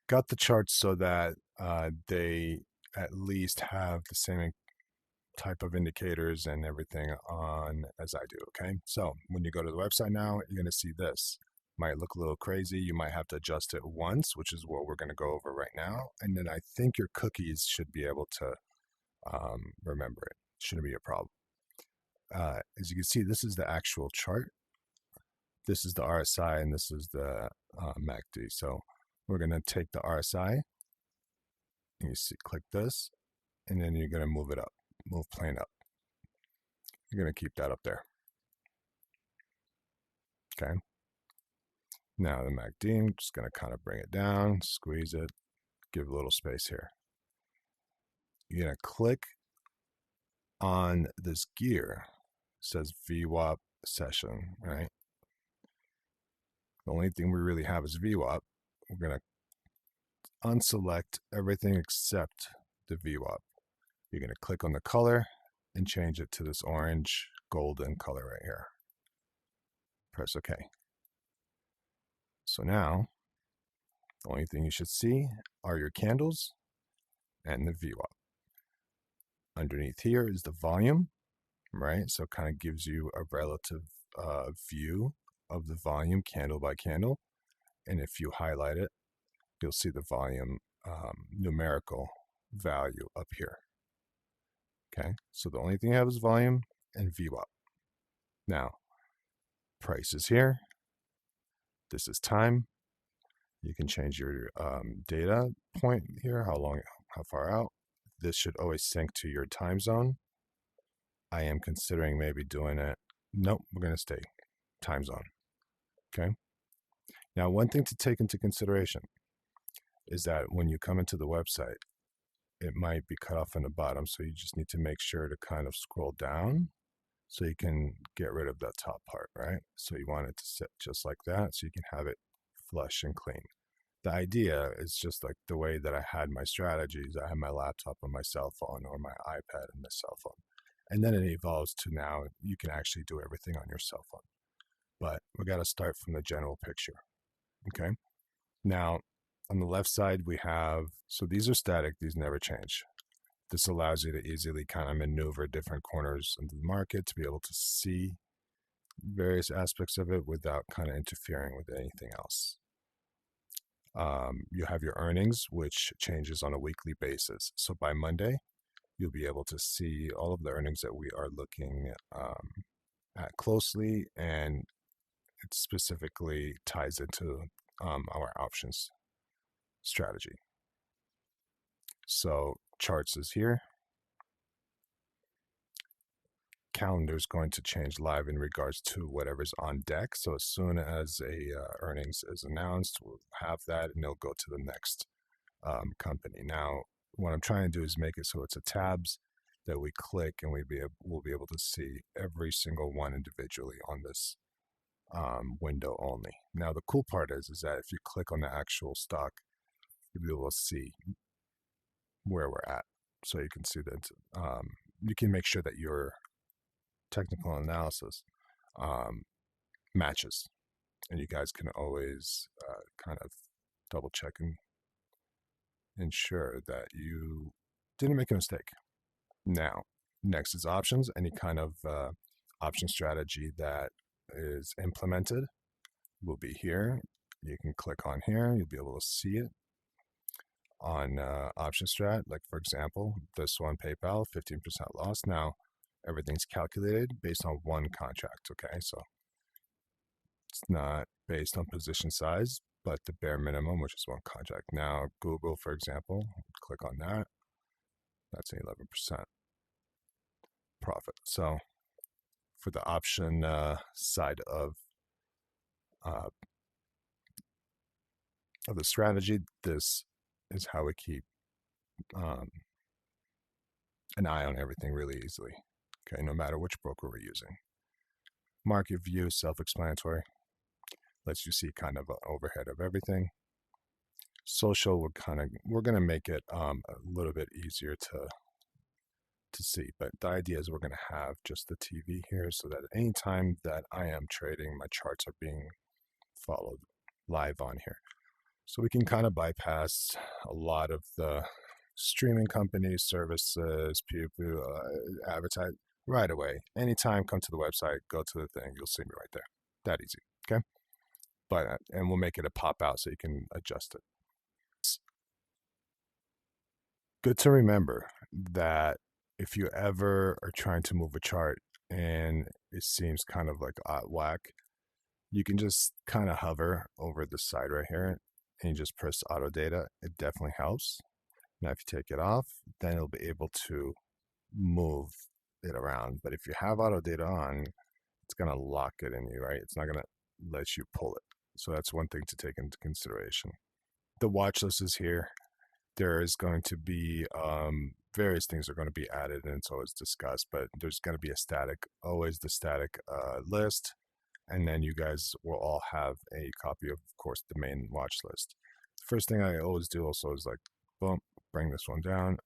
got the charts so that they at least have the same type of indicators and everything on as I do. Okay, so when you go to the website now, you're going to see this. Might look a little crazy. You might have to adjust it once, which is what we're going to go over right now. And then I think your cookies should be able to remember it. Shouldn't be a problem. As you can see, this is the actual chart. This is the RSI and this is the MACD. So we're going to take the RSI and you see, click this, and then you're going to move it up, move plane up. You're going to keep that up there. Okay. Now the MACD, I'm just going to kind of bring it down, squeeze it, give a little space here. You're going to click on this gear. It says VWAP session, right? The only thing we really have is VWAP. We're going to unselect everything except the VWAP. You're going to click on the color and change it to this orange golden color right here. Press OK. So now, the only thing you should see are your candles and the VWAP. Underneath here is the volume, right? So it kind of gives you a relative view of the volume candle by candle. And if you highlight it, you'll see the volume numerical value up here. Okay, so the only thing you have is volume and VWAP. Now, price is here. This is time. You can change your data point here, how far out. This should always sync to your time zone. I am considering maybe doing it. Nope, we're going to stay time zone. Okay. Now, one thing to take into consideration is that when you come into the website, it might be cut off in the bottom. So you just need to make sure to kind of scroll down so you can get rid of that top part, right? So you want it to sit just like that so you can have it flush and clean. The idea is just like the way that I had my strategies. I had my laptop on my cell phone or my iPad and my cell phone. And then it evolves to now you can actually do everything on your cell phone. But we got to start from the general picture. Okay. Now, on the left side, we have, so these are static, these never change. This allows you to easily kind of maneuver different corners of the market to be able to see various aspects of it without kind of interfering with anything else. You have your earnings, which changes on a weekly basis. So by Monday, you'll be able to see all of the earnings that we are looking at closely, and it specifically ties into our options strategy. So charts is here. Calendar is going to change live in regards to whatever's on deck. So as soon as a earnings is announced, we'll have that and it'll go to the next company. Now, what I'm trying to do is make it so it's a tabs that we click and we'll be able to see every single one individually on this window only. Now, the cool part is that if you click on the actual stock, you'll be able to see where we're at. So you can see that you can make sure that your technical analysis matches, and you guys can always kind of double check and ensure that you didn't make a mistake. Now, next is options. Any kind of option strategy that is implemented will be here. You can click on here, you'll be able to see it on option strat. Like for example, this one, PayPal, 15% loss. Now, everything's calculated based on one contract, okay? So it's not based on position size, but the bare minimum, which is one contract. Now, Google, for example, click on that. That's an 11% profit. So for the option side of the strategy, this is how we keep an eye on everything really easily, okay, no matter which broker we're using. Market view, self-explanatory, lets you see kind of an overhead of everything. Social, we're going to make it a little bit easier to see, but the idea is we're going to have just the TV here so that any time that I am trading, my charts are being followed live on here. So we can kind of bypass a lot of the streaming companies, services, people advertise right away. Anytime, come to the website, go to the thing, you'll see me right there. That easy. Okay. But and we'll make it a pop out so you can adjust it. It's good to remember that if you ever are trying to move a chart and it seems kind of like out whack, you can just kind of hover over the side right here and you just press auto data. It definitely helps. Now, if you take it off, then it'll be able to move it around. But if you have auto data on, it's going to lock it in you, right? It's not going to let you pull it. So that's one thing to take into consideration. The watch list is here. There is going to be various things are going to be added, and it's always discussed, but there's going to be a static, always the static list. And then you guys will all have a copy of course, the main watch list. The first thing I always do also is like, boom, bring this one down.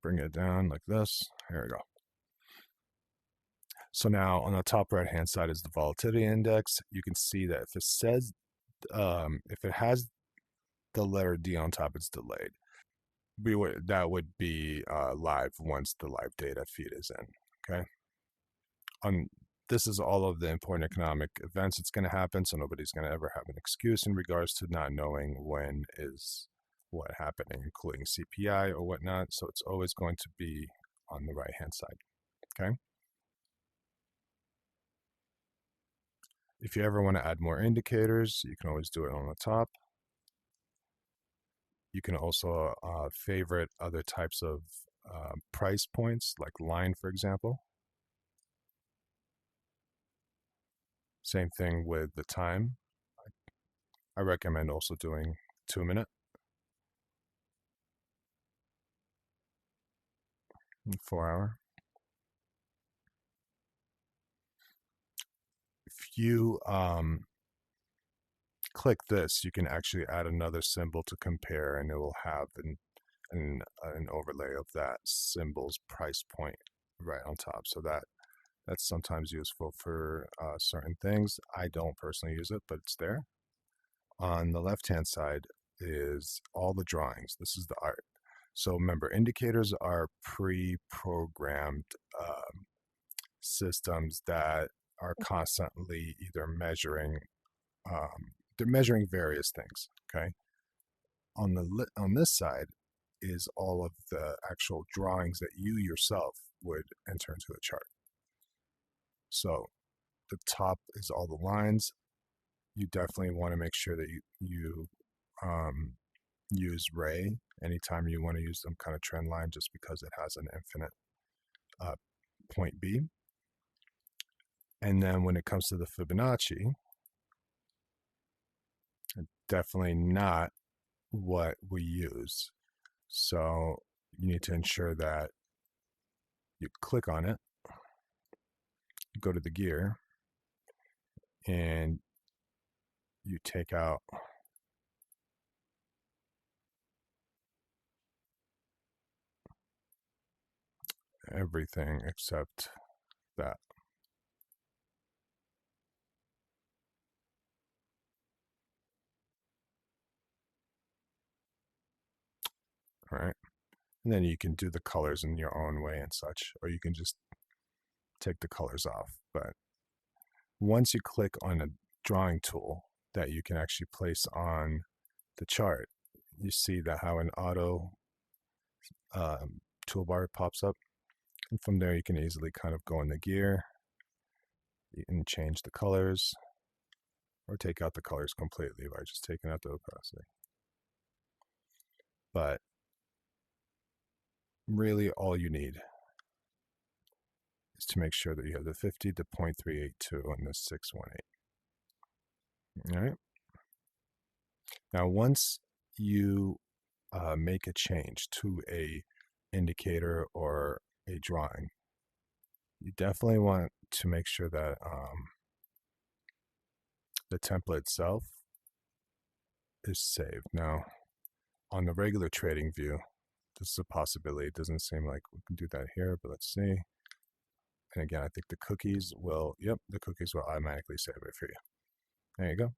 Bring it down like this. Here we go. So now on the top right hand side is the volatility index. You can see that if it says, if it has the letter D on top, it's delayed. That would be live once the live data feed is in. Okay. This is all of the important economic events that's going to happen, so nobody's going to ever have an excuse in regards to not knowing when is what happening, including CPI or whatnot. So it's always going to be on the right hand side. Okay. If you ever want to add more indicators, you can always do it on the top. You can also favorite other types of price points, like line, for example. Same thing with the time. I recommend also doing 2-minute, 4-hour. If you click this, you can actually add another symbol to compare, and it will have an overlay of that symbol's price point right on top. So that's sometimes useful for certain things. I don't personally use it, but it's there. On the left-hand side is all the drawings. This is the art. So remember, indicators are pre-programmed systems that are constantly either measuring, they're measuring various things. Okay. On this side is all of the actual drawings that you yourself would enter into the chart. So the top is all the lines. You definitely want to make sure that you use Ray anytime you want to use some kind of trend line, just because it has an infinite point B. And then when it comes to the Fibonacci, definitely not what we use. So you need to ensure that you click on it, go to the gear, and you take out everything except that. All right. And then you can do the colors in your own way and such, or you can just take the colors off. But once you click on a drawing tool that you can actually place on the chart, you see that how an auto toolbar pops up. And from there, you can easily kind of go in the gear and change the colors, or take out the colors completely by just taking out the opacity. But really all you need is to make sure that you have the 50 to 0.382 and the 618. All right. Now, once you make a change to a indicator or a drawing, you definitely want to make sure that the template itself is saved. Now, on the regular trading view, this is a possibility. It doesn't seem like we can do that here, but let's see. And again, I think the cookies will, yep, the cookies will automatically save it for you. There you go.